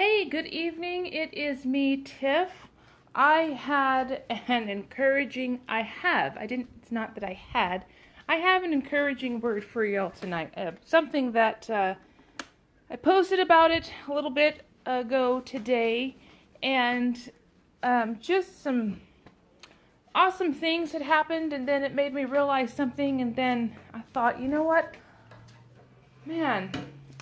Hey, good evening. It is me, Tiff. I had an encouraging, I have, I didn't, it's not that I had, I have an encouraging word for y'all tonight. Something that I posted about it a little bit ago today, and just some awesome things had happened, and then it made me realize something, and then I thought, you know what? Man,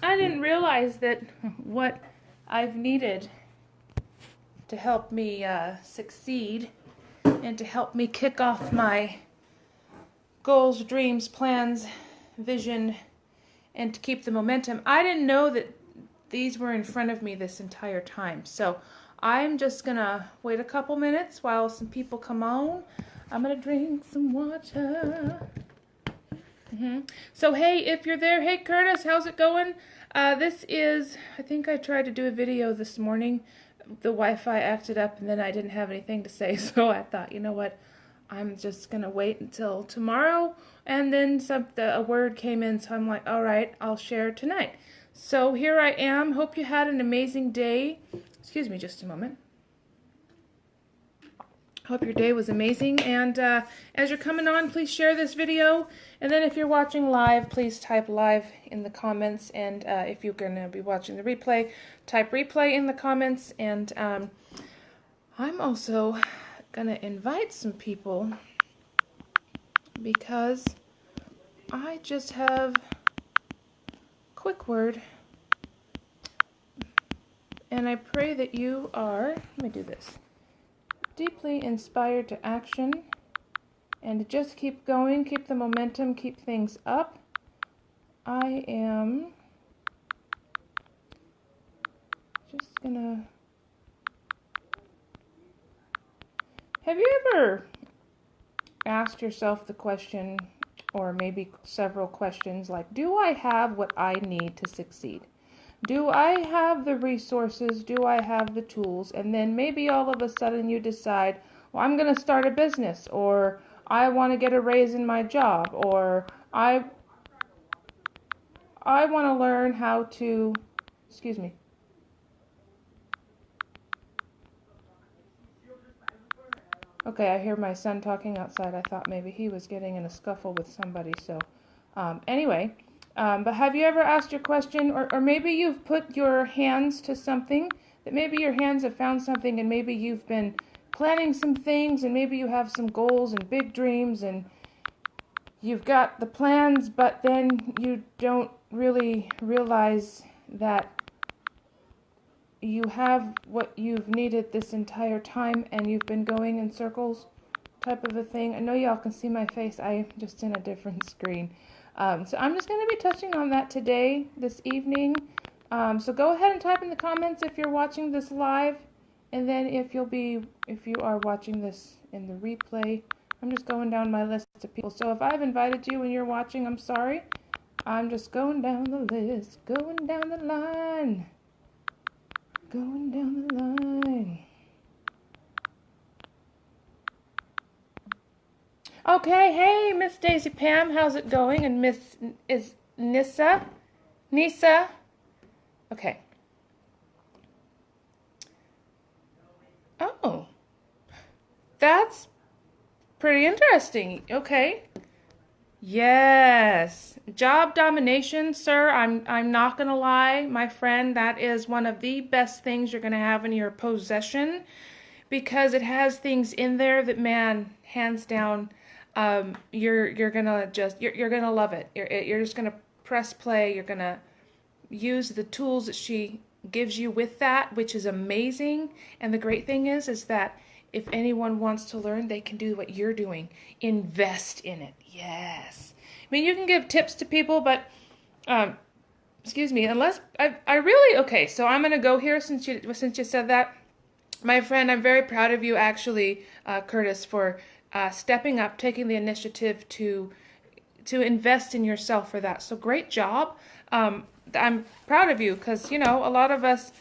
I didn't realize that what I've needed to help me succeed and to help me kick off my goals, dreams, plans, vision, and to keep the momentum. I didn't know that these were in front of me this entire time. So I'm just gonna wait a couple minutes while some people come on. I'm gonna drink some water. So hey, if you're there, hey Curtis, how's it going? This is, I think I tried to do a video this morning. The Wi-Fi acted up and then I didn't have anything to say, so I thought, you know what, I'm just going to wait until tomorrow, and then a word came in, so I'm like, all right, I'll share tonight. So here I am. Hope you had an amazing day. Excuse me just a moment. Hope your day was amazing, and as you're coming on, please share this video, and then if you're watching live, please type live in the comments, and if you're going to be watching the replay, type replay in the comments, and I'm also going to invite some people because I just have a quick word, and I pray that you are, let me do this, deeply inspired to action and to just keep going, keep the momentum, keep things up. I am just gonna, have you ever asked yourself the question, or maybe several questions, like, do I have what I need to succeed? Do I have the resources? Do I have the tools? And then maybe all of a sudden you decide, well, I'm going to start a business, or I want to get a raise in my job, or I want to learn how to, excuse me. Okay, I hear my son talking outside. I thought maybe he was getting in a scuffle with somebody. So anyway. But have you ever asked your question, or maybe you've put your hands to something, that maybe your hands have found something, and maybe you've been planning some things, and maybe you have some goals and big dreams, and you've got the plans, but then you don't really realize that you have what you've needed this entire time, and you've been going in circles type of a thing. I know y'all can see my face. I'm just in a different screen. So I'm just going to be touching on that today, this evening. So go ahead and type in the comments if you're watching this live, and then if you are watching this in the replay. I'm just going down my list of people. So if I've invited you and you're watching, I'm sorry. I'm just going down the list, going down the line, going down the line. Okay, hey, Miss Daisy Pam, how's it going? And Miss is Nissa? Okay. Oh, that's pretty interesting. Okay. Yes. Job domination, sir. I'm not gonna lie, my friend, that is one of the best things you're gonna have in your possession, because it has things in there that, man, hands down, you're gonna love it. You're just gonna press play. You're gonna use the tools that she gives you with that, which is amazing. And the great thing is that if anyone wants to learn, they can do what you're doing. Invest in it. Yes. I mean, you can give tips to people, but excuse me, unless I really, okay. So I'm gonna go here since you said that, my friend. I'm very proud of you, actually, Curtis, for stepping up, taking the initiative to invest in yourself for that. So great job. I'm proud of you, because, you know, a lot of us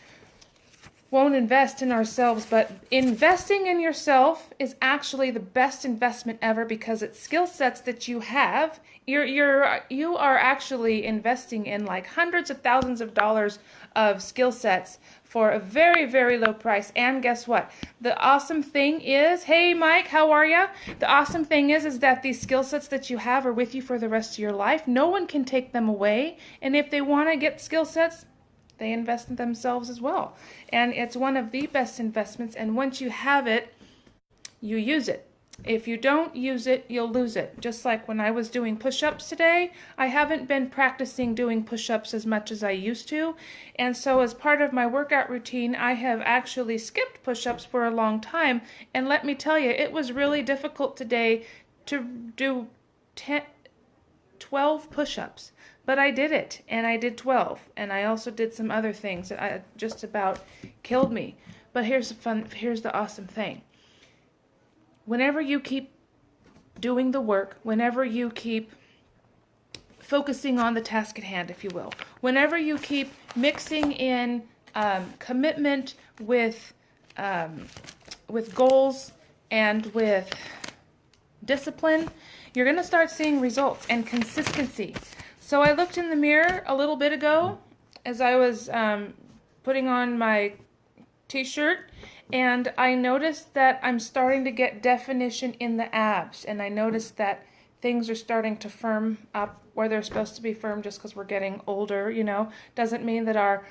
won't invest in ourselves, but investing in yourself is actually the best investment ever, because it's skill sets that you have. You are actually investing in like hundreds of thousands of dollars of skill sets for a very, very low price. And guess what? The awesome thing is, hey Mike, how are ya? The awesome thing is that these skill sets that you have are with you for the rest of your life. No one can take them away. And if they want to get skill sets, they invest in themselves as well. And it's one of the best investments. And once you have it, you use it. If you don't use it, you'll lose it. Just like when I was doing push-ups today, I haven't been practicing doing push-ups as much as I used to. And so as part of my workout routine, I have actually skipped push-ups for a long time. And let me tell you, it was really difficult today to do 12 push-ups. But I did it, and I did 12. And I also did some other things that just about killed me. But here's the awesome thing. Whenever you keep doing the work, whenever you keep focusing on the task at hand, if you will, whenever you keep mixing in commitment with goals and with discipline, you're going to start seeing results and consistency. So I looked in the mirror a little bit ago as I was putting on my t-shirt, and I noticed that I'm starting to get definition in the abs, and I noticed that things are starting to firm up where they're supposed to be firm just because we're getting older, you know. Doesn't mean that our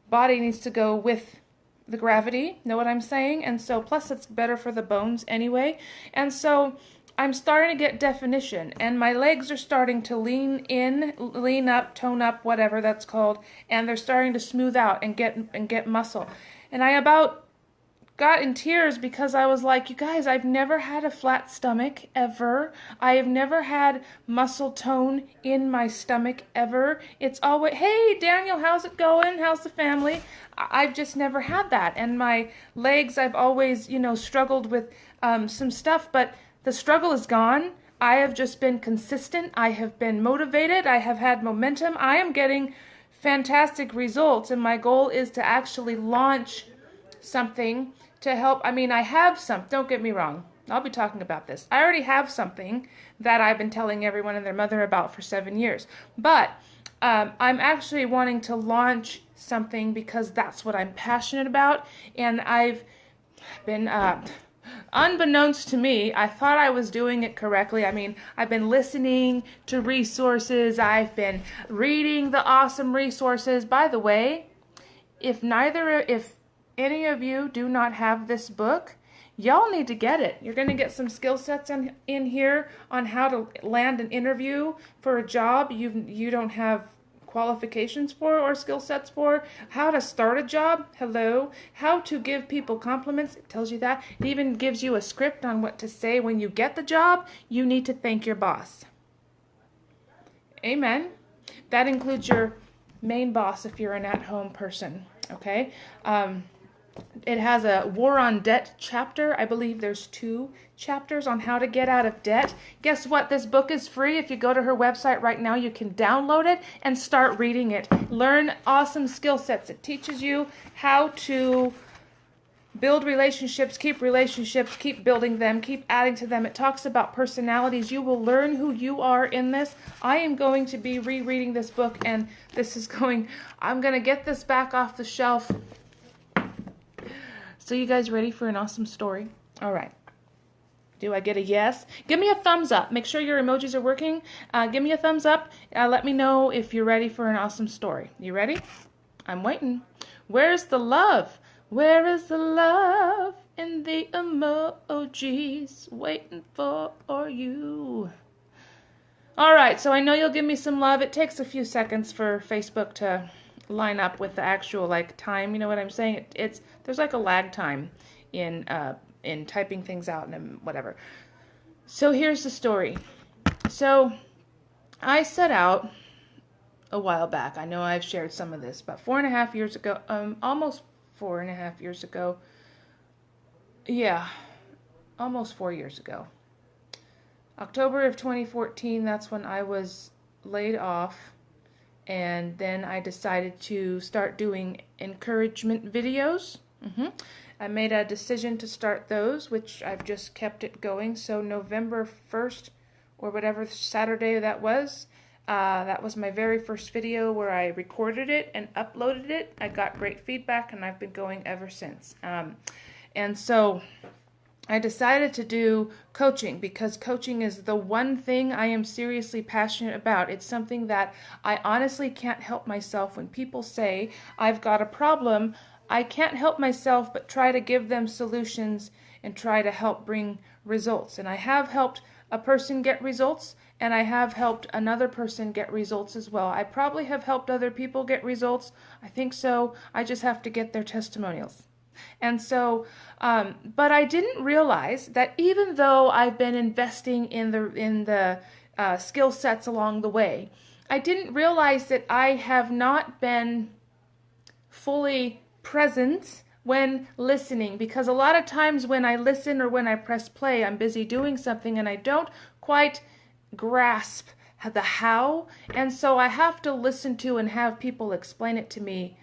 body needs to go with the gravity, know what I'm saying? And so, plus it's better for the bones anyway. And so I'm starting to get definition, and my legs are starting to lean in, lean up, tone up, whatever that's called, and they're starting to smooth out and get muscle. And I about got in tears because I was like, you guys, I've never had a flat stomach ever. I have never had muscle tone in my stomach ever. It's always, hey Daniel, how's it going? How's the family? I've just never had that. And my legs, I've always, you know, struggled with some stuff, but the struggle is gone. I have just been consistent. I have been motivated. I have had momentum. I am getting fantastic results, and my goal is to actually launch something to help. I mean, I have some, don't get me wrong, I'll be talking about this. I already have something that I've been telling everyone and their mother about for 7 years, but I'm actually wanting to launch something because that's what I'm passionate about. And I've been unbeknownst to me, I thought I was doing it correctly. I mean, I've been listening to resources, I've been reading the awesome resources. By the way, if any of you do not have this book, y'all need to get it. You're going to get some skill sets in here on how to land an interview for a job you don't have qualifications for or skill sets for, how to start a job, hello, how to give people compliments, it tells you that. It even gives you a script on what to say when you get the job. You need to thank your boss. Amen. That includes your main boss if you're an at-home person, okay? It has a War on Debt chapter. I believe there's 2 chapters on how to get out of debt. Guess what? This book is free. If you go to her website right now, you can download it and start reading it. Learn awesome skill sets. It teaches you how to build relationships, keep building them, keep adding to them. It talks about personalities. You will learn who you are in this. I am going to be rereading this book, and I'm going to get this back off the shelf. So you guys ready for an awesome story? All right. Do I get a yes? Give me a thumbs up. Make sure your emojis are working. Give me a thumbs up. Let me know if you're ready for an awesome story. You ready? I'm waiting. Where's the love? Where is the love in the emojis? Waiting for you. All right, so I know you'll give me some love. It takes a few seconds for Facebook to line up with the actual time, you know what I'm saying? There's like a lag time in typing things out and whatever. So here's the story. So I set out a while back. I know I've shared some of this, but 4.5 years ago, almost 4.5 years ago. Yeah, almost 4 years ago. October of 2014, that's when I was laid off. And then I decided to start doing encouragement videos. I made a decision to start those, which I've just kept it going. So November 1st, or whatever Saturday that was, That was my very first video where I recorded it and uploaded it. I got great feedback, and I've been going ever since. And so I decided to do coaching because coaching is the one thing I am seriously passionate about. It's something that I honestly can't help myself. When people say I've got a problem, I can't help myself but try to give them solutions and try to help bring results. And I have helped a person get results, and I have helped another person get results as well. I probably have helped other people get results. I think so. I just have to get their testimonials. And so, but I didn't realize that even though I've been investing in the skill sets along the way, I didn't realize that I have not been fully present when listening, because a lot of times when I listen or when I press play, I'm busy doing something and I don't quite grasp the how, and so I have to listen to and have people explain it to me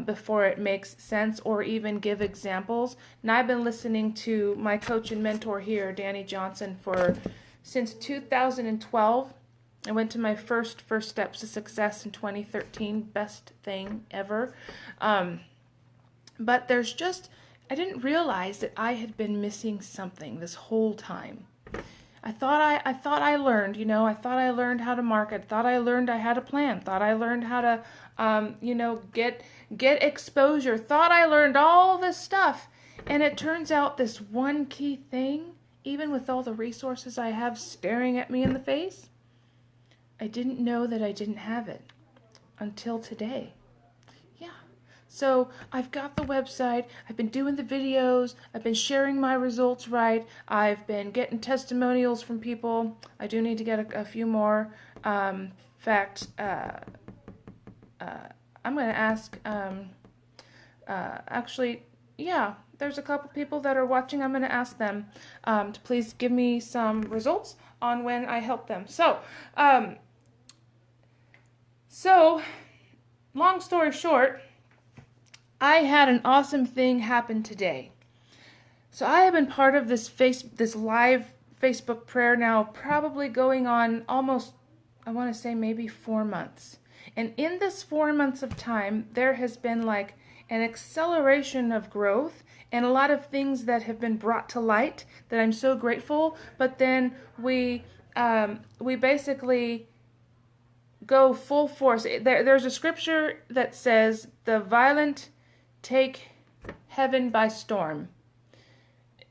before it makes sense, or even give examples. And I've been listening to my coach and mentor here, Danny Johnson, since 2012. I went to my first steps to success in 2013. Best thing ever. But I didn't realize that I had been missing something this whole time. I thought I learned, I thought I learned how to market, thought I learned I had a plan, thought I learned how to, get exposure, thought I learned all this stuff. And it turns out this one key thing, even with all the resources I have staring at me in the face, I didn't know that I didn't have it until today. So I've got the website, I've been doing the videos, I've been sharing my results right, I've been getting testimonials from people. I do need to get a few more. In fact, I'm going to ask, there's a couple people that are watching. I'm going to ask them to please give me some results on when I help them. So long story short, I had an awesome thing happen today. So I have been part of this live Facebook prayer now, probably going on almost, I want to say maybe 4 months. And in this 4 months of time, there has been like an acceleration of growth and a lot of things that have been brought to light that I'm so grateful. But then we basically go full force. There's a scripture that says, "The violent take heaven by storm."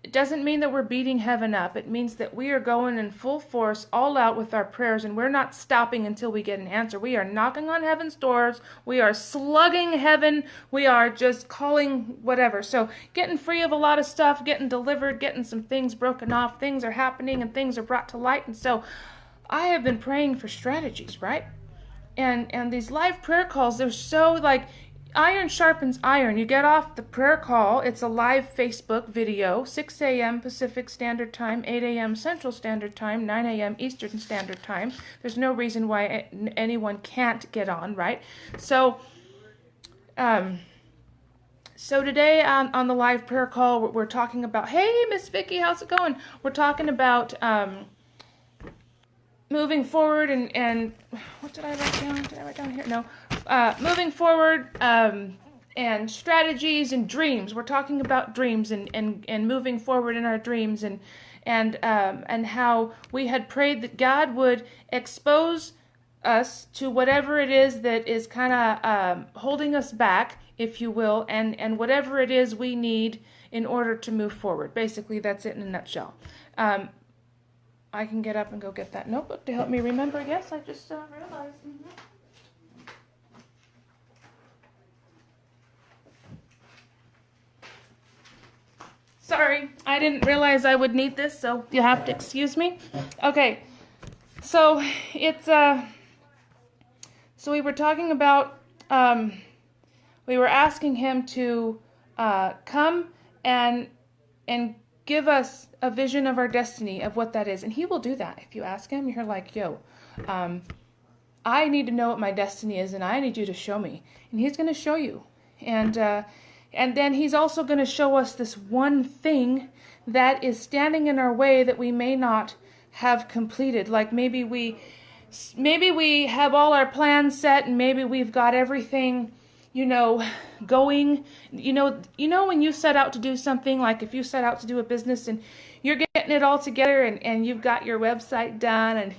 It doesn't mean that we're beating heaven up. It means that we are going in full force, all out with our prayers, and we're not stopping until we get an answer. We are knocking on heaven's doors. We are slugging heaven. We are just calling whatever. So getting free of a lot of stuff, getting delivered, getting some things broken off. Things are happening and things are brought to light. And so I have been praying for strategies, right? And these live prayer calls, they're so like, iron sharpens iron. You get off the prayer call. It's a live Facebook video, 6 a.m. Pacific Standard Time, 8 a.m. Central Standard Time, 9 a.m. Eastern Standard Time. There's no reason why anyone can't get on, right? So today on the live prayer call, we're talking about, hey, Miss Vicky, how's it going? We're talking about moving forward and what did I write down? Did I write down here? No. Moving forward and strategies and dreams. We're talking about dreams and moving forward in our dreams and how we had prayed that God would expose us to whatever it is that is kind of holding us back, if you will, and whatever it is we need in order to move forward. Basically, that's it in a nutshell. I can get up and go get that notebook to help me remember. Yes, I just realized. Sorry, I didn't realize I would need this, so you have to excuse me. Okay, so it's so we were talking about we were asking him to come and give us a vision of our destiny, of what that is. And he will do that. If you ask him, you're like, yo, I need to know what my destiny is, and I need you to show me. And he's going to show you. And then he's also going to show us this one thing that is standing in our way that we may not have completed. Like maybe we maybe we have all our plans set, and maybe we've got everything, going. When you set out to do something, like if you set out to do a business and you're getting it all together, and you've got your website done, and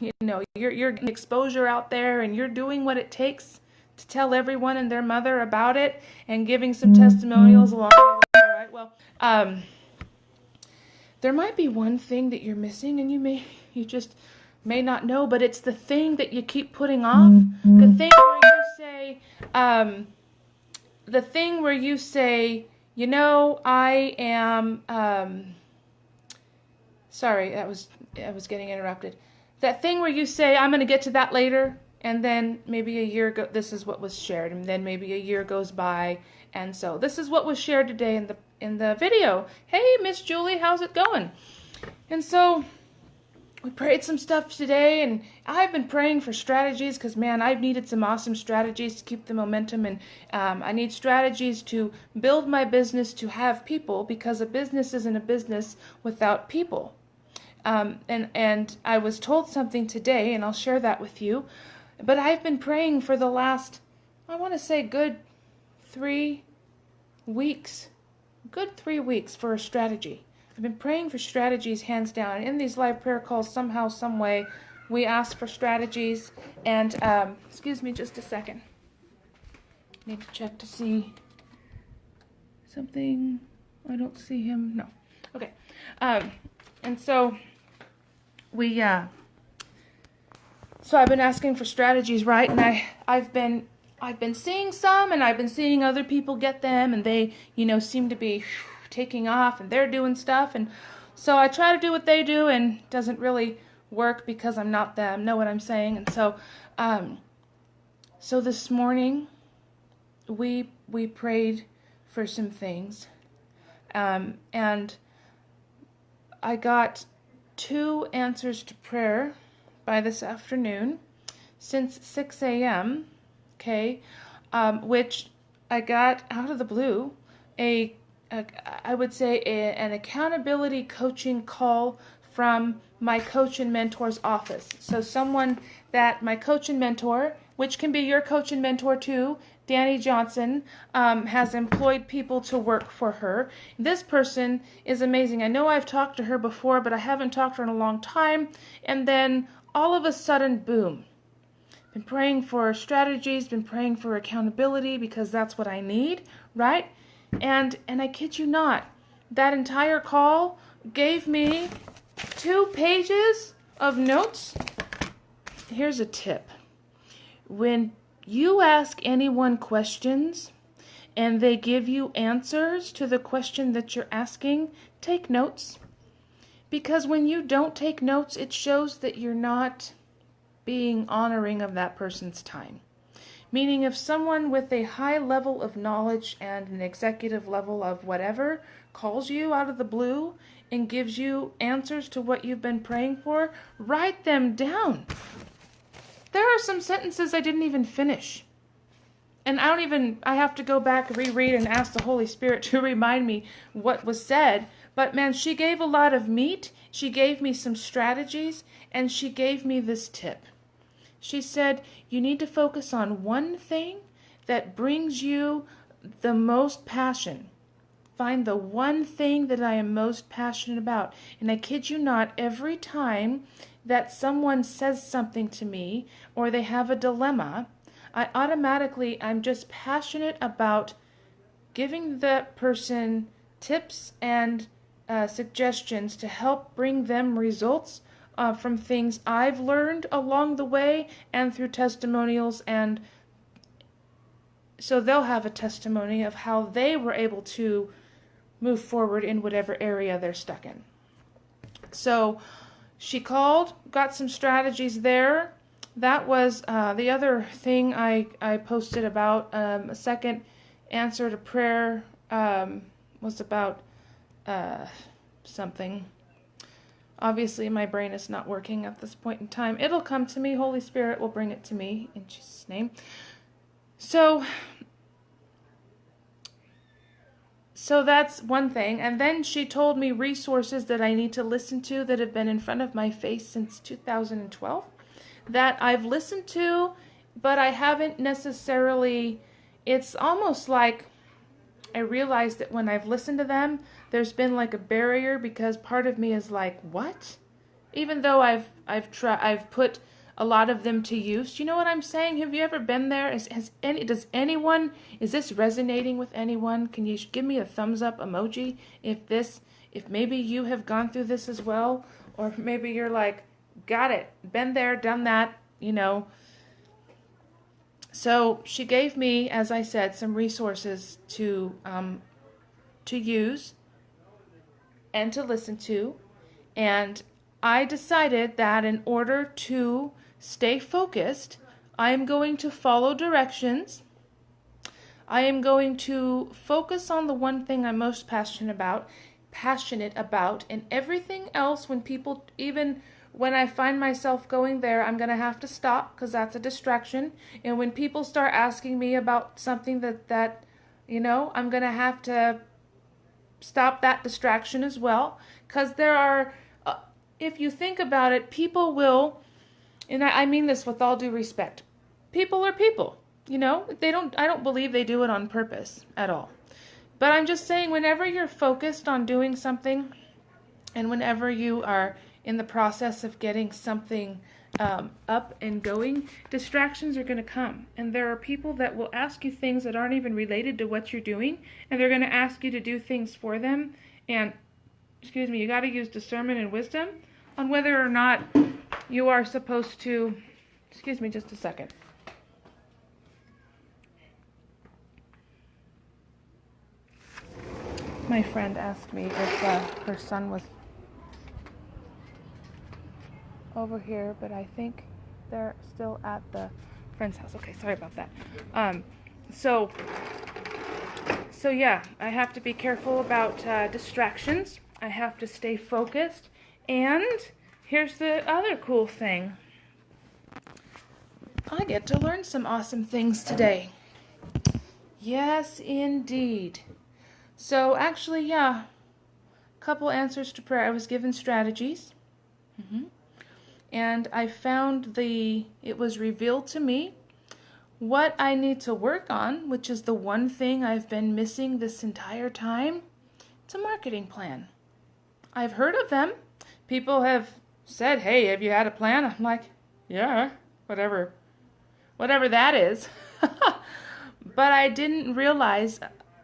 you're getting exposure out there, and you're doing what it takes to tell everyone and their mother about it, and giving some testimonials along the way. All right, well, there might be one thing that you're missing, and you just may not know, but it's the thing that you keep putting off. The thing where you say, I am, sorry, I was getting interrupted. That thing where you say, I'm going to get to that later, and then maybe a year ago, this is what was shared, and then maybe a year goes by, and so this is what was shared today in the video. Hey, Miss Julie, how's it going? And so we prayed some stuff today, and I've been praying for strategies because, man, I've needed some awesome strategies to keep the momentum, and I need strategies to build my business to have people, because a business isn't a business without people. And I was told something today, and I'll share that with you, but I've been praying for the last, I want to say, good 3 weeks for a strategy. I've been praying for strategies, hands down. In these live prayer calls, somehow, some way, we ask for strategies. And, excuse me just a second. Need to check to see something. I don't see him. No. Okay. And so so I've been asking for strategies, right? And I've been seeing some, and I've been seeing other people get them, and they, seem to be taking off, and they're doing stuff, and so I try to do what they do, and it doesn't really work because I'm not them. Know what I'm saying? And so, so this morning we prayed for some things, and I got 2 answers to prayer by this afternoon since 6 a.m. Okay, which I got out of the blue. I would say an accountability coaching call from my coach and mentor's office. So someone that my coach and mentor, which can be your coach and mentor too, Danny Johnson, has employed people to work for her. This person is amazing. I know I've talked to her before, but I haven't talked to her in a long time. And then all of a sudden, boom. Been praying for strategies, been praying for accountability, because that's what I need, right? And I kid you not, that entire call gave me 2 pages of notes. Here's a tip. When you ask anyone questions and they give you answers to the question that you're asking, take notes. Because when you don't take notes, it shows that you're not being honoring of that person's time. Meaning, if someone with a high level of knowledge and an executive level of whatever calls you out of the blue and gives you answers to what you've been praying for, write them down. There are some sentences I didn't even finish. And I have to go back, reread, and ask the Holy Spirit to remind me what was said. But man, she gave a lot of meat. She gave me some strategies, and she gave me this tip. She said, you need to focus on one thing that brings you the most passion. Find the one thing that I am most passionate about. And I kid you not, every time that someone says something to me or they have a dilemma, I'm just passionate about giving that person tips and suggestions to help bring them results from things I've learned along the way and through testimonials, and so they'll have a testimony of how they were able to move forward in whatever area they're stuck in. So she called, got some strategies there. That was the other thing I posted about. A second answer to prayer was about something. Obviously, my brain is not working at this point in time. It'll come to me. Holy Spirit will bring it to me in Jesus' name. So that's one thing. And then she told me resources that I need to listen to that have been in front of my face since 2012. that I've listened to, but I haven't necessarily, it's almost like I realize that when I've listened to them, there's been like a barrier because part of me is like, what? Even though I've put a lot of them to use. You know what I'm saying? Have you ever been there? Does anyone, is this resonating with anyone? Can you give me a thumbs up emoji if maybe you have gone through this as well, or maybe you're like, got it, been there, done that, you know. So she gave me, as I said, some resources to use and to listen to, and I decided that in order to stay focused, I am going to follow directions. I am going to focus on the one thing I'm most passionate about, and everything else, even when I find myself going there, I'm going to have to stop because that's a distraction. And when people start asking me about something that I'm going to have to stop that distraction as well, because there are, if you think about it, people will, and I mean this with all due respect, people are people, I don't believe they do it on purpose at all. But I'm just saying, whenever you're focused on doing something, and whenever you are in the process of getting something up and going, distractions are going to come. And there are people that will ask you things that aren't even related to what you're doing, and they're going to ask you to do things for them. And, you got to use discernment and wisdom on whether or not you are supposed to, excuse me just a second. My friend asked me if her son was over here, but I think they're still at the friend's house. Okay, sorry about that. So yeah, I have to be careful about distractions. I have to stay focused. And here's the other cool thing. I get to learn some awesome things today. Yes, indeed. So actually, yeah, a couple answers to prayer. I was given strategies. And I found it was revealed to me what I need to work on, which is the one thing I've been missing this entire time. It's a marketing plan. I've heard of them. People have said, hey, have you had a plan? I'm like, yeah, whatever that is. But I didn't realize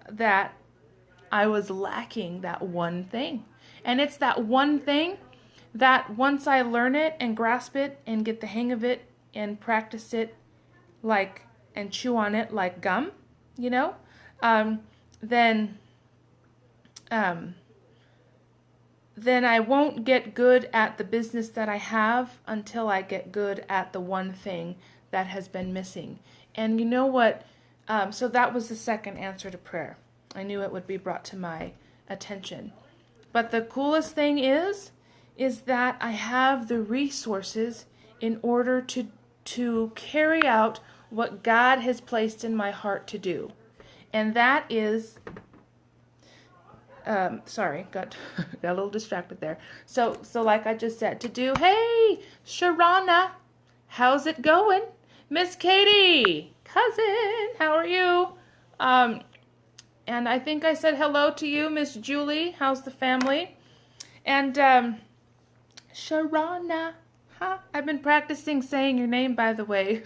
that I was lacking that one thing. And it's that one thing that once I learn it and grasp it and get the hang of it and practice it and chew on it like gum, then I won't get good at the business that I have until I get good at the one thing that has been missing. And you know what? So that was the second answer to prayer. I knew it would be brought to my attention. But the coolest thing is that I have the resources in order to carry out what God has placed in my heart to do. And that is, sorry, got a little distracted there. So like I just said, to do, hey, Sharana, how's it going? Miss Katie, cousin, how are you? And I think I said hello to you, Miss Julie. How's the family? And Sharana, huh? I've been practicing saying your name, by the way,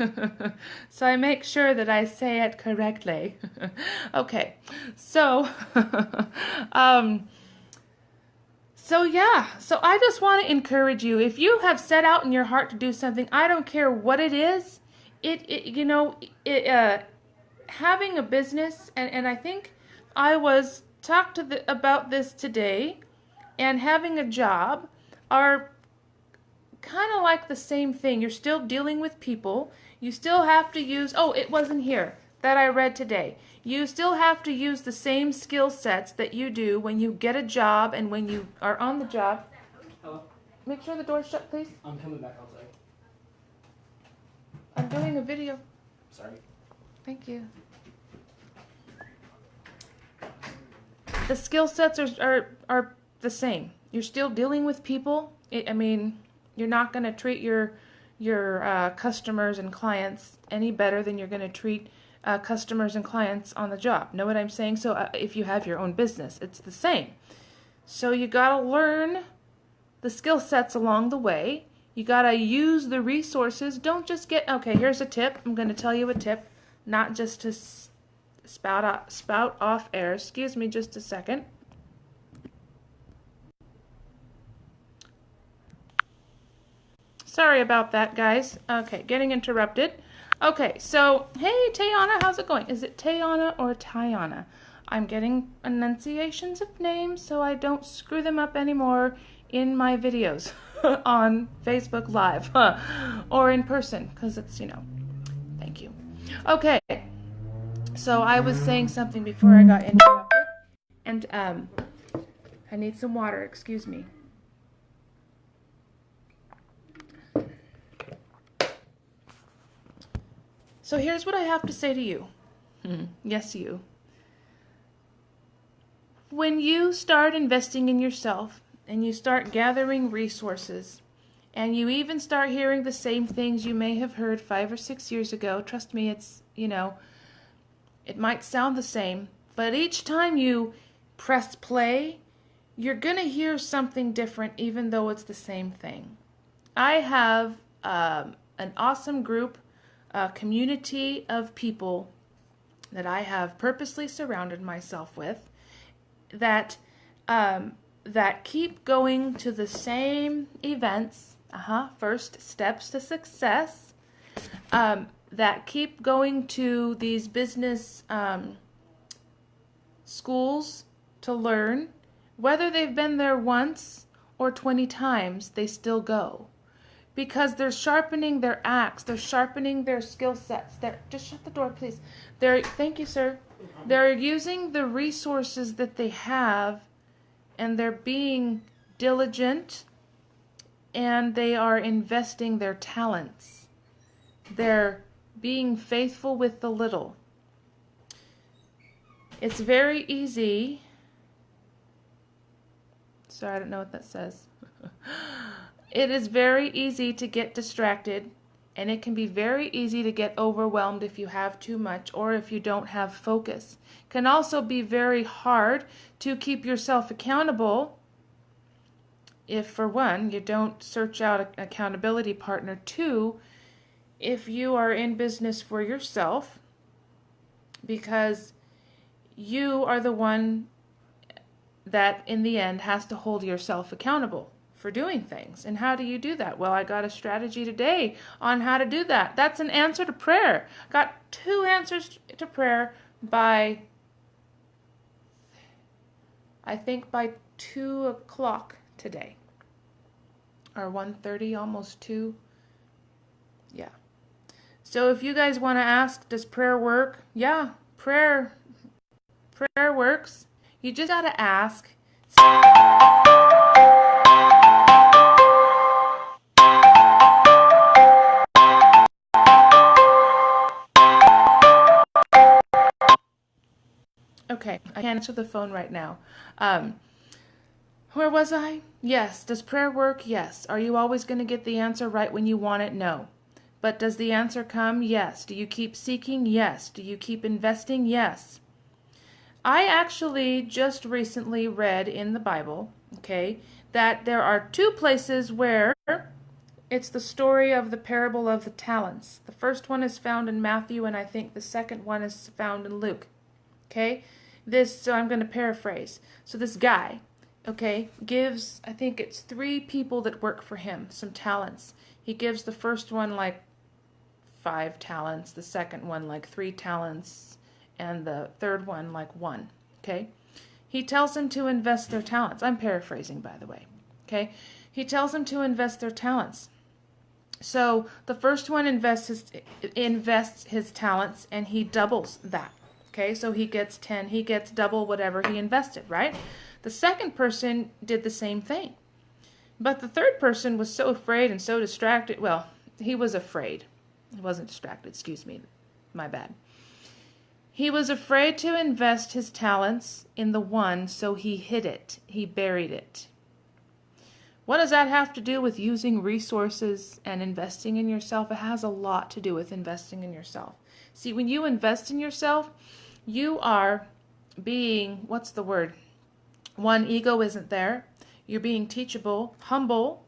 so I make sure that I say it correctly. Okay, so, so I just want to encourage you. If you have set out in your heart to do something, I don't care what it is. Having a business, and I think I was talked about this today, and having a job are kind of like the same thing. You're still dealing with people. You still have to use, it wasn't here, that I read today. You still have to use the same skill sets that you do when you get a job and when you are on the job. Hello? Make sure the door's shut, please. I'm coming back outside. I'm doing a video. Sorry. Thank you. The skill sets are the same. You're still dealing with people. You're not going to treat your your customers and clients any better than you're going to treat customers and clients on the job. Know what I'm saying? So if you have your own business, it's the same. So you got to learn the skill sets along the way. You got to use the resources. Don't just get, okay, here's a tip. I'm going to tell you a tip, not just to spout off air. Excuse me just a second. Sorry about that, guys. Okay, getting interrupted. Okay, so, hey, Tayana, how's it going? Is it Tayana or Tayana? I'm getting enunciations of names so I don't screw them up anymore in my videos on Facebook Live or in person, because it's, thank you. Okay, so I was saying something before I got interrupted, and I need some water, excuse me. So here's what I have to say to you. Yes, you. When you start investing in yourself and you start gathering resources and you even start hearing the same things you may have heard 5 or 6 years ago, trust me, it's, it might sound the same, but each time you press play, you're going to hear something different even though it's the same thing. I have an awesome group, a community of people that I have purposely surrounded myself with that keep going to the same events, first steps to success, that keep going to these business schools to learn. Whether they've been there once or 20 times, they still go. Because they're sharpening their axe, they're sharpening their skill sets. Just shut the door, please. Thank you, sir. They're using the resources that they have, and they're being diligent, and they are investing their talents. They're being faithful with the little. It's very easy. Sorry, I don't know what that says. It is very easy to get distracted, and it can be very easy to get overwhelmed if you have too much or if you don't have focus. It can also be very hard to keep yourself accountable if, for one, you don't search out an accountability partner. Two, if you are in business for yourself, because you are the one that, in the end, has to hold yourself accountable for doing things. And how do you do that? Well, I got a strategy today on how to do that. That's an answer to prayer. Got 2 answers to prayer by 2 o'clock today. Or 1:30, almost 2. Yeah. So if you guys want to ask, does prayer work? Yeah, prayer works. You just got to ask. Okay, I can't answer the phone right now. Where was I? Yes. Does prayer work? Yes. Are you always going to get the answer right when you want it? No. But does the answer come? Yes. Do you keep seeking? Yes. Do you keep investing? Yes. I actually just recently read in the Bible, okay, that there are 2 places where it's the story of the parable of the talents. The first one is found in Matthew, and I think the second one is found in Luke. Okay, so I'm going to paraphrase. So this guy, okay, gives, I think it's 3 people that work for him, some talents. He gives the first one like 5 talents, the second one like 3 talents, and the third one like 1, okay? He tells them to invest their talents. I'm paraphrasing, by the way, okay? He tells them to invest their talents. So the first one invests his talents, and he doubles that. Okay, so he gets 10, he gets double whatever he invested, right? The second person did the same thing. But the third person was so afraid and so distracted. Well, he was afraid. He wasn't distracted, excuse me. My bad. He was afraid to invest his talents in the one, so he hid it. He buried it. What does that have to do with using resources and investing in yourself? It has a lot to do with investing in yourself. See, when you invest in yourself, you are being, what's the word? One, ego isn't there. You're being teachable, humble.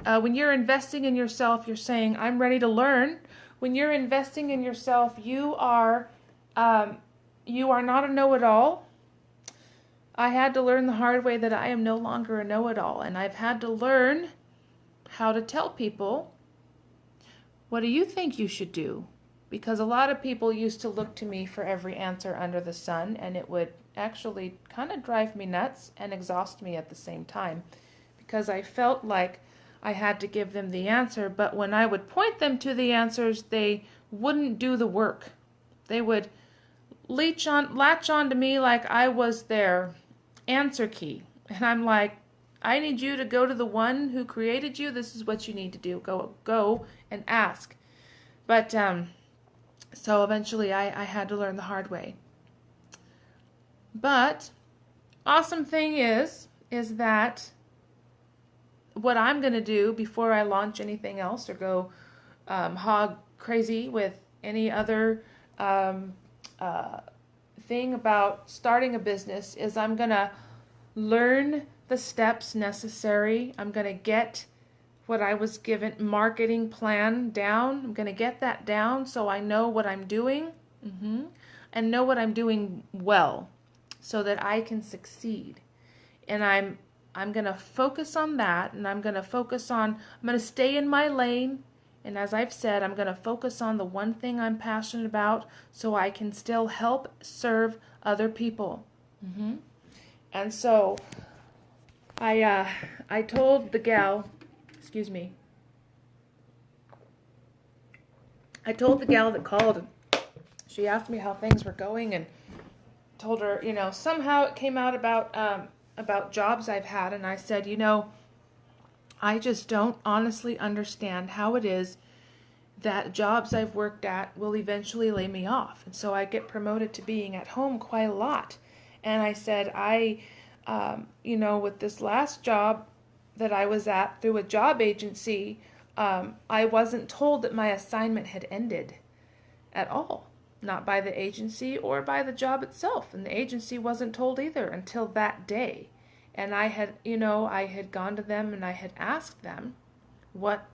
When you're investing in yourself, you're saying, I'm ready to learn. When you're investing in yourself, you are not a know-it-all. I had to learn the hard way that I am no longer a know-it-all, and I've had to learn how to tell people, what do you think you should do? Because a lot of people used to look to me for every answer under the sun, and it would actually kind of drive me nuts and exhaust me at the same time, because I felt like I had to give them the answer, but when I would point them to the answers, they wouldn't do the work. They would latch on to me like I was their answer key. And I'm like, I need you to go to the one who created you. This is what you need to do. Go and ask. But so eventually I had to learn the hard way. But awesome thing is that what I'm going to do before I launch anything else or go hog crazy with any other thing about starting a business is I'm going to learn the steps necessary. I'm going to get what I was given, marketing plan down. I'm going to get that down so I know what I'm doing and know what I'm doing well so that I can succeed. And I'm going to focus on that, and I'm going to stay in my lane. And as I've said, I'm going to focus on the one thing I'm passionate about so I can still help serve other people. And so I told the gal, I told the gal that called. She asked me how things were going and told her, somehow it came out about jobs I've had. And I said, I just don't honestly understand how it is that jobs I've worked at will eventually lay me off. And so I get promoted to being at home quite a lot. And I said, with this last job that I was at through a job agency, I wasn't told that my assignment had ended at all. Not by the agency or by the job itself. And the agency wasn't told either until that day. And I had gone to them and I had asked them what,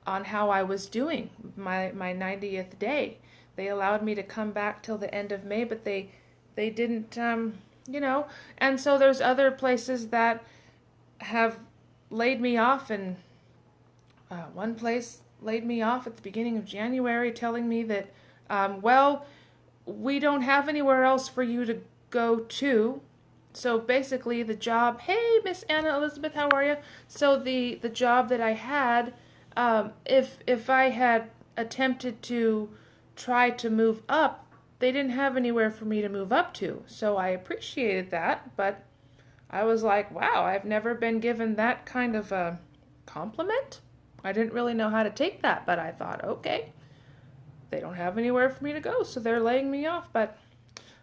on how I was doing my 90th day. They allowed me to come back till the end of May, but they didn't, and so there's other places that have laid me off, and one place laid me off at the beginning of January telling me that, we don't have anywhere else for you to go to. So basically the job, hey, Miss Anna Elizabeth, how are you? So the job that I had, if I had attempted to try to move up, they didn't have anywhere for me to move up to. So I appreciated that, but I was like, wow, I've never been given that kind of a compliment. I didn't really know how to take that, but I thought, okay, they don't have anywhere for me to go, so they're laying me off. But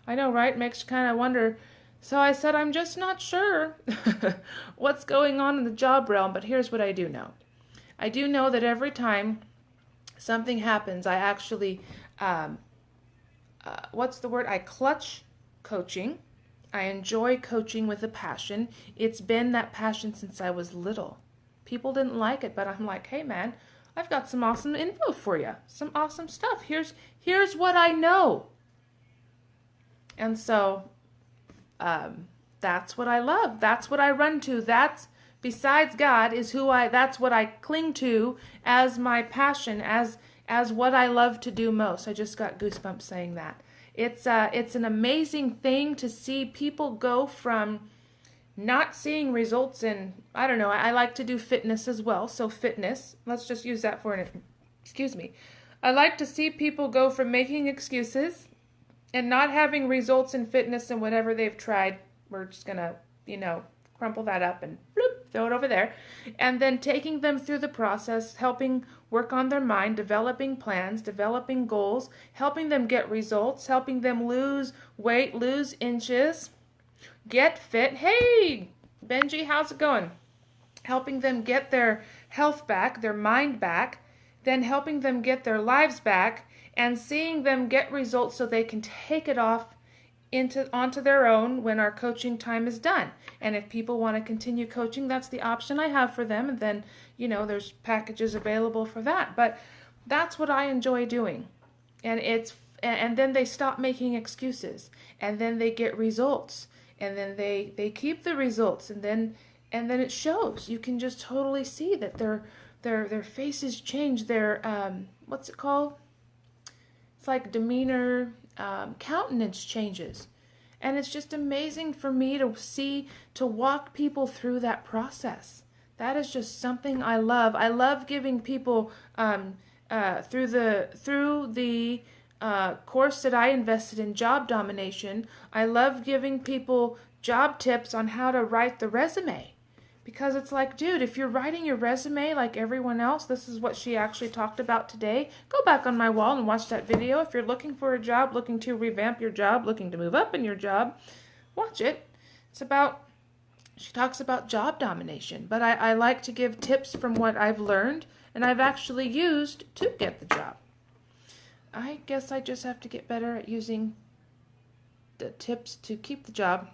I know, right? Makes you kind of wonder. So I said, I'm just not sure what's going on in the job realm, but here's what I do know. I do know that every time something happens, I actually, I clutch coaching. I enjoy coaching with a passion. It's been that passion since I was little. People didn't like it, but I'm like, hey man, I've got some awesome info for you. Some awesome stuff. Here's what I know. And so that's what I love. That's what I run to. That's, besides God, that's what I cling to as my passion, as what I love to do most. I just got goosebumps saying that. It's an amazing thing to see people go from not seeing results in, I don't know, I like to do fitness as well. So fitness, let's just use that for I like to see people go from making excuses and not having results in fitness and whatever they've tried. We're just going to, crumple that up and bloop, throw it over there. And then taking them through the process, helping work on their mind, developing plans, developing goals, helping them get results, helping them lose weight, lose inches, get fit. Hey, Benji, how's it going? helping them get their health back, their mind back, then helping them get their lives back, and seeing them get results so they can take it off onto their own when our coaching time is done. And if people want to continue coaching, that's the option I have for them. And then, there's packages available for that. But that's what I enjoy doing. And then they stop making excuses, and then they get results, and then they keep the results, and then it shows. You can just totally see that their faces change, their what's it called? It's like demeanor, countenance changes. And it's just amazing for me to walk people through that process. That is just something I love. I love giving people through the course that I invested in, Job Domination. I love giving people job tips on how to write the resume. Because it's like, dude, if you're writing your resume like everyone else, this is what she actually talked about today. Go back on my wall and watch that video. If you're looking for a job, looking to revamp your job, looking to move up in your job, watch it. She talks about job domination. But I like to give tips from what I've learned and I've actually used to get the job. I guess I just have to get better at using the tips to keep the job.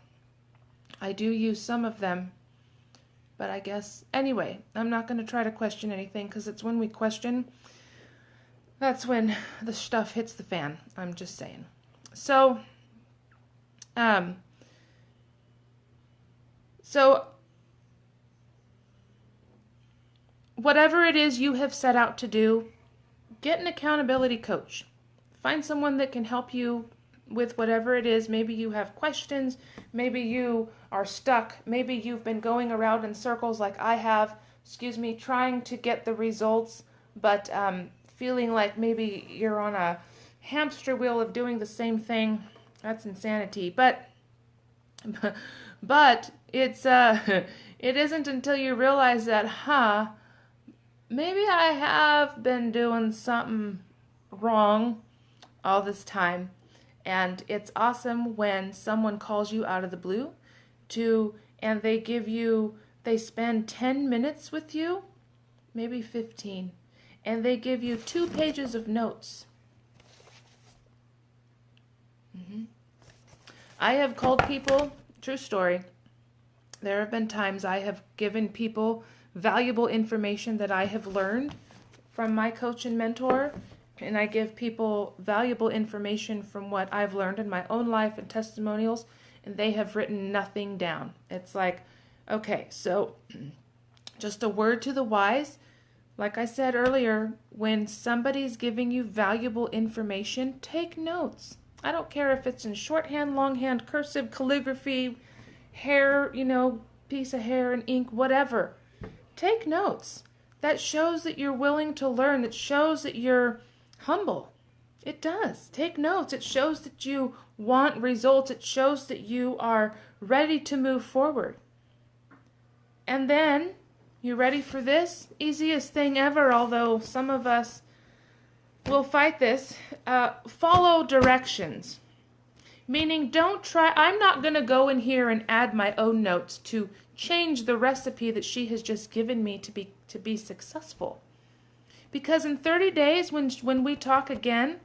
I do use some of them. But I guess, anyway, I'm not going to try to question anything, because it's when we question, that's when the stuff hits the fan. I'm just saying. So whatever it is you have set out to do, get an accountability coach. Find someone that can help you with whatever it is. Maybe you have questions. Maybe you are stuck. Maybe you've been going around in circles like I have, trying to get the results, but feeling like maybe you're on a hamster wheel of doing the same thing. That's insanity. But it's it isn't until you realize that, maybe I have been doing something wrong all this time. And it's awesome when someone calls you out of the blue and they spend 10 minutes with you, maybe 15, and they give you 2 pages of notes. I have called people, true story, there have been times I have given people valuable information that I have learned from my coach and mentor. And I give people valuable information from what I've learned in my own life and testimonials, and they have written nothing down. It's like, okay, so just a word to the wise. Like I said earlier, when somebody's giving you valuable information, take notes. I don't care if it's in shorthand, longhand, cursive, calligraphy, hair, piece of hair and ink, whatever. Take notes. That shows that you're willing to learn. It shows that you're humble. It does. Take notes. It shows that you want results. It shows that you are ready to move forward. And then, you ready for this? Easiest thing ever, although some of us will fight this. Follow directions. Meaning, I'm not going to go in here and add my own notes to change the recipe that she has just given me to be successful. Because in 30 days, when we talk again,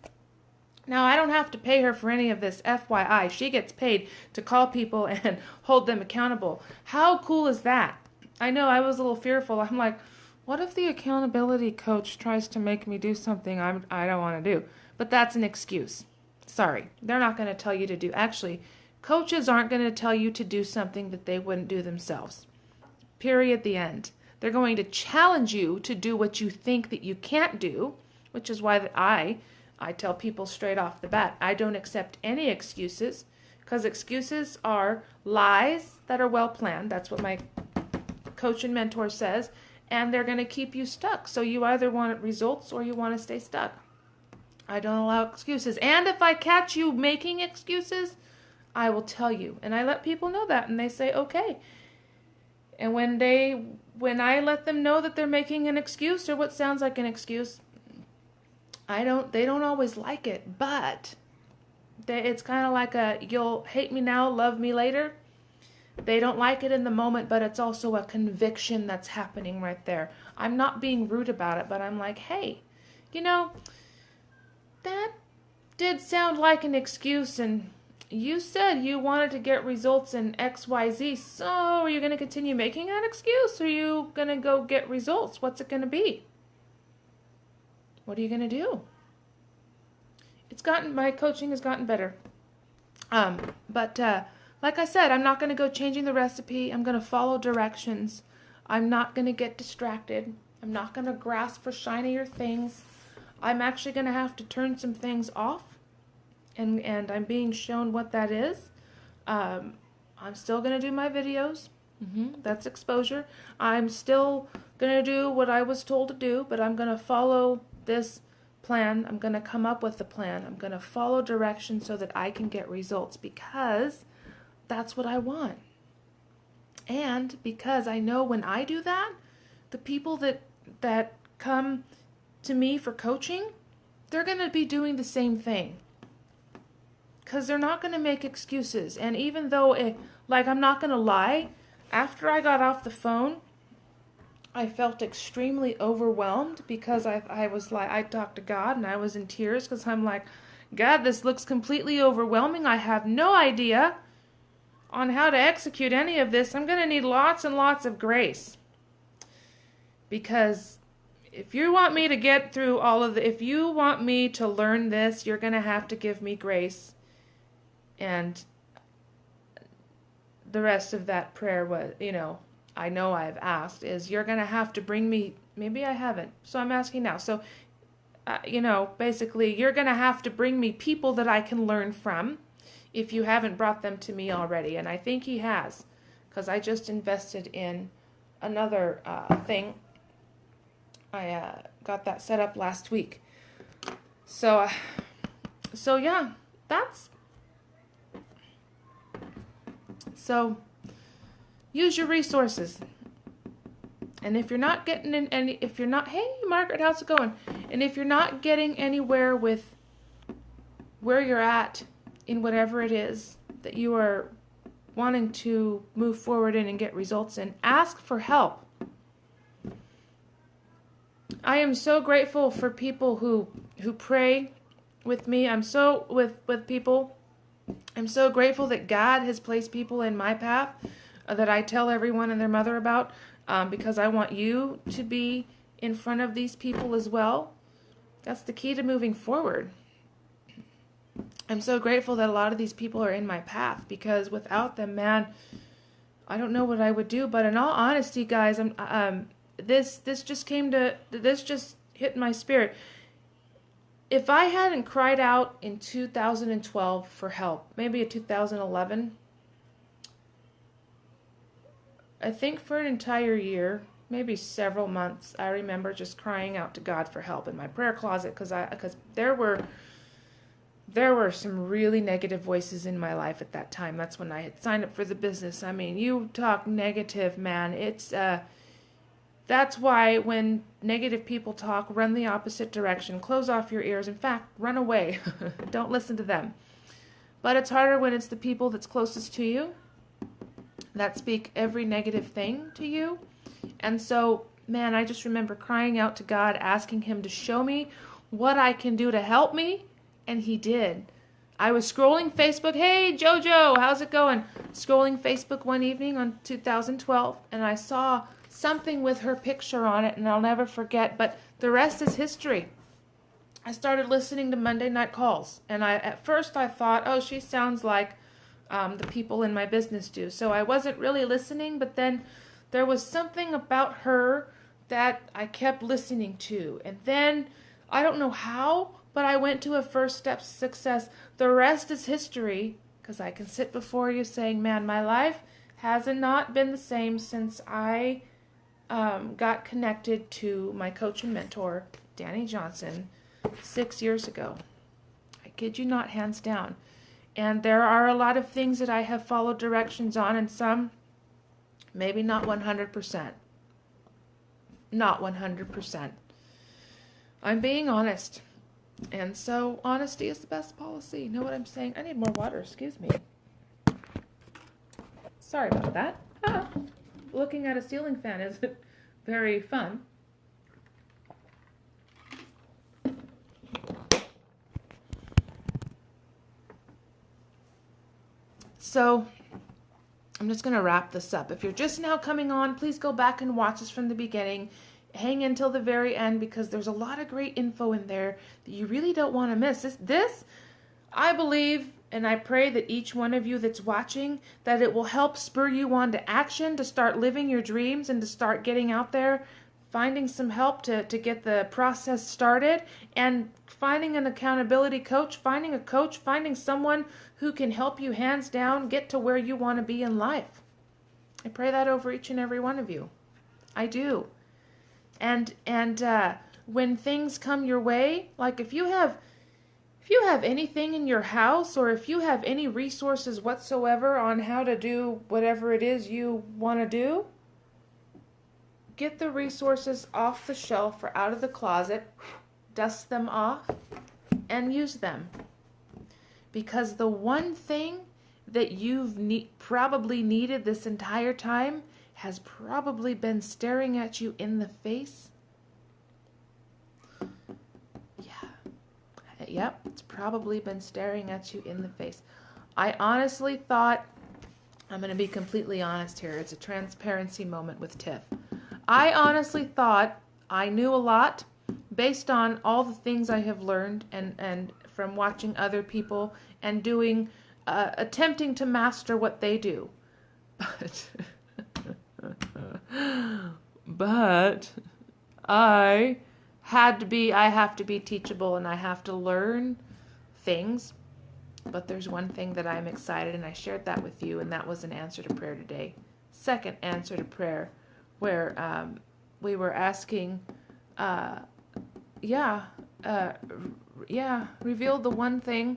now I don't have to pay her for any of this, FYI. She gets paid to call people and hold them accountable. How cool is that? I know I was a little fearful. I'm like, what if the accountability coach tries to make me do something I don't want to do? But that's an excuse. Sorry, they're not going to tell you to do. Actually, coaches aren't going to tell you to do something that they wouldn't do themselves. Period, the end. They're going to challenge you to do what you think that you can't do, which is why I tell people straight off the bat, I don't accept any excuses, because excuses are lies that are well planned. That's what my coach and mentor says, and they're going to keep you stuck. So you either want results or you want to stay stuck. I don't allow excuses. And if I catch you making excuses, I will tell you. And I let people know that, and they say, okay. And when I let them know that they're making an excuse or what sounds like an excuse, they don't always like it, but it's kind of like you'll hate me now, love me later. They don't like it in the moment, but it's also a conviction that's happening right there. I'm not being rude about it, but I'm like, hey, you know, that did sound like an excuse, and you said you wanted to get results in XYZ, so are you going to continue making that excuse, or are you going to go get results? What's it going to be? What are you going to do? My coaching has gotten better. But like I said, I'm not going to go changing the recipe. I'm going to follow directions. I'm not going to get distracted. I'm not going to grasp for shinier things. I'm actually going to have to turn some things off, and I'm being shown what that is. I'm still going to do my videos. That's exposure. I'm still going to do what I was told to do, but I'm going to follow this plan. I'm going to come up with the plan. I'm going to follow directions so that I can get results, because that's what I want. And because I know when I do that, the people that come to me for coaching, they're going to be doing the same thing. Because they're not going to make excuses. And even though, I'm not going to lie, after I got off the phone, I felt extremely overwhelmed, because I talked to God and I was in tears, because I'm like, God, this looks completely overwhelming. I have no idea on how to execute any of this. I'm going to need lots and lots of grace. Because if you want me to get through if you want me to learn this, you're going to have to give me grace. And the rest of that prayer was, I know I've asked, is you're going to have to bring me, maybe I haven't, so I'm asking now. So, basically, you're going to have to bring me people that I can learn from if you haven't brought them to me already. And I think he has, because I just invested in another thing. I got that set up last week. So yeah, so use your resources. And if you're not getting in hey Margaret, how's it going? And if you're not getting anywhere with where you're at in whatever it is that you are wanting to move forward in and get results in, ask for help. I am so grateful for people who pray with me. I'm so with people. I'm so grateful that God has placed people in my path that I tell everyone and their mother about, because I want you to be in front of these people as well. That's the key to moving forward. I'm so grateful that a lot of these people are in my path, because without them, man, I don't know what I would do. But in all honesty, guys, this just hit my spirit. If I hadn't cried out in 2012 for help, maybe in 2011, I think for an entire year, maybe several months, I remember just crying out to God for help in my prayer closet, because there were some really negative voices in my life at that time. That's when I had signed up for the business. I mean, you talk negative, man. That's why when negative people talk, run the opposite direction. Close off your ears. In fact, run away. Don't listen to them. But it's harder when it's the people that's closest to you that speak every negative thing to you. And so, man, I just remember crying out to God, asking him to show me what I can do to help me. And he did. I was scrolling Facebook. Hey, Jojo, how's it going? Scrolling Facebook one evening on 2012, and I saw something with her picture on it, and I'll never forget. But the rest is history. I started listening to Monday Night Calls, and at first I thought, oh, she sounds like the people in my business do. So I wasn't really listening, but then there was something about her that I kept listening to. And then, I don't know how, but I went to a First Step Success. The rest is history, because I can sit before you saying, man, my life has not been the same since I got connected to my coach and mentor, Danny Johnson, 6 years ago. I kid you not, hands down. And there are a lot of things that I have followed directions on, and some maybe not 100%. Not 100%. I'm being honest. And so honesty is the best policy. You know what I'm saying? I need more water, excuse me. Sorry about that. Looking at a ceiling fan isn't very fun. So I'm just going to wrap this up. If you're just now coming on, please go back and watch this from the beginning. Hang until the very end because there's a lot of great info in there that you really don't want to miss. This, I believe, and I pray that each one of you that's watching, that it will help spur you on to action, to start living your dreams and to start getting out there, finding some help to get the process started, and finding an accountability coach, finding a coach, finding someone who can help you hands down get to where you want to be in life. I pray that over each and every one of you. I do. And when things come your way, like if you have anything in your house, or if you have any resources whatsoever on how to do whatever it is you want to do, get the resources off the shelf or out of the closet, dust them off, and use them. Because the one thing that you've probably needed this entire time has probably been staring at you in the face. Yep, it's probably been staring at you in the face. I honestly thought, I'm going to be completely honest here, it's a transparency moment with Tiff. I honestly thought I knew a lot based on all the things I have learned and from watching other people and doing, attempting to master what they do. But I have to be teachable and I have to learn things. But there's one thing that I'm excited, and I shared that with you, and that was an answer to prayer today. Second answer to prayer, where we were asking, revealed the one thing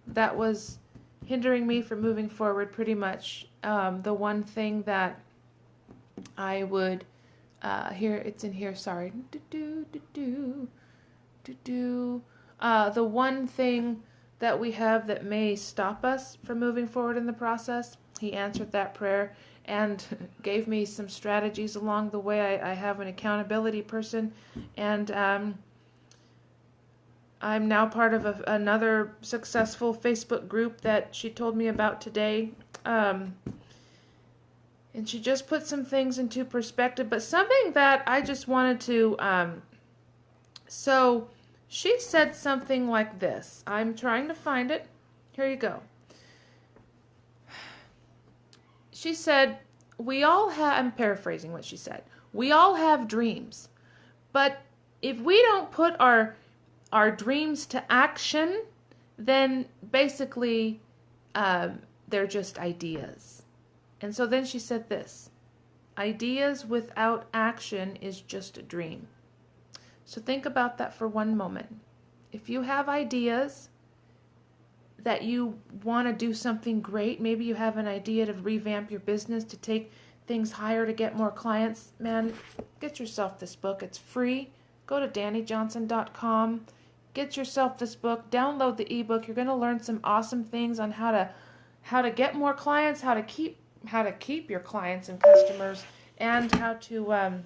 that was hindering me from moving forward pretty much. The one thing that I would, here, it's in here, sorry. The one thing that we have that may stop us from moving forward in the process, he answered that prayer and gave me some strategies along the way. I have an accountability person, and I'm now part of another successful Facebook group that she told me about today. And she just put some things into perspective, but something that I just wanted to, so she said something like this. I'm trying to find it. Here you go. She said, I'm paraphrasing what she said. We all have dreams, but if we don't put our dreams to action, then basically they're just ideas. And so then she said this, ideas without action is just a dream. So think about that for one moment. If you have ideas that you want to do something great, maybe you have an idea to revamp your business, to take things higher, to get more clients, man, get yourself this book. It's free. Go to DannyJohnson.com. Get yourself this book. Download the ebook. You're going to learn some awesome things on how to get more clients, how to keep your clients and customers, and how to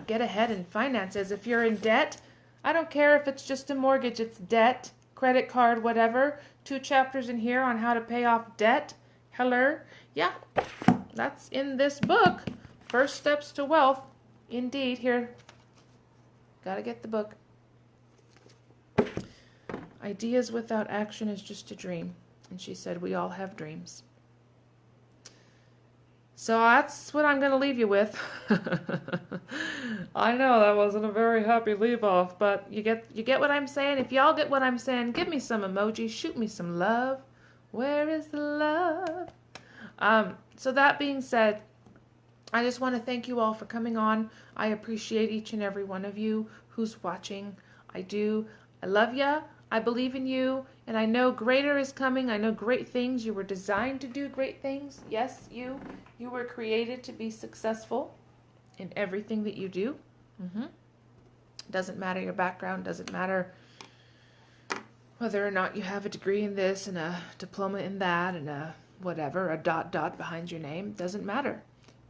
get ahead in finances. If you're in debt, I don't care if it's just a mortgage, it's debt, credit card, whatever. 2 chapters in here on how to pay off debt. Hello. Yeah, that's in this book. First Steps to Wealth. Indeed, here. Gotta get the book. Ideas without action is just a dream. And she said, we all have dreams. So that's what I'm going to leave you with. I know that wasn't a very happy leave off, but you get what I'm saying? If y'all get what I'm saying, give me some emojis, shoot me some love. Where is the love? So that being said, I just want to thank you all for coming on. I appreciate each and every one of you who's watching. I do. I love ya. I believe in you, and I know greater is coming. I know great things. You were designed to do great things. Yes, you were created to be successful in everything that you do. Doesn't matter your background. Doesn't matter whether or not you have a degree in this and a diploma in that and a whatever, a dot dot behind your name, doesn't matter.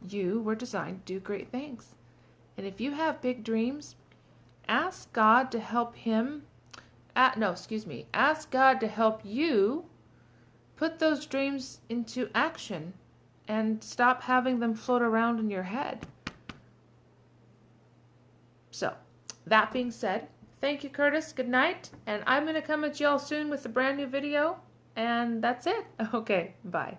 You were designed to do great things. And if you have big dreams, ask God to help ask God to help you put those dreams into action and stop having them float around in your head. So, that being said, thank you, Curtis. Good night. And I'm going to come at y'all soon with a brand new video. And that's it. Okay, bye.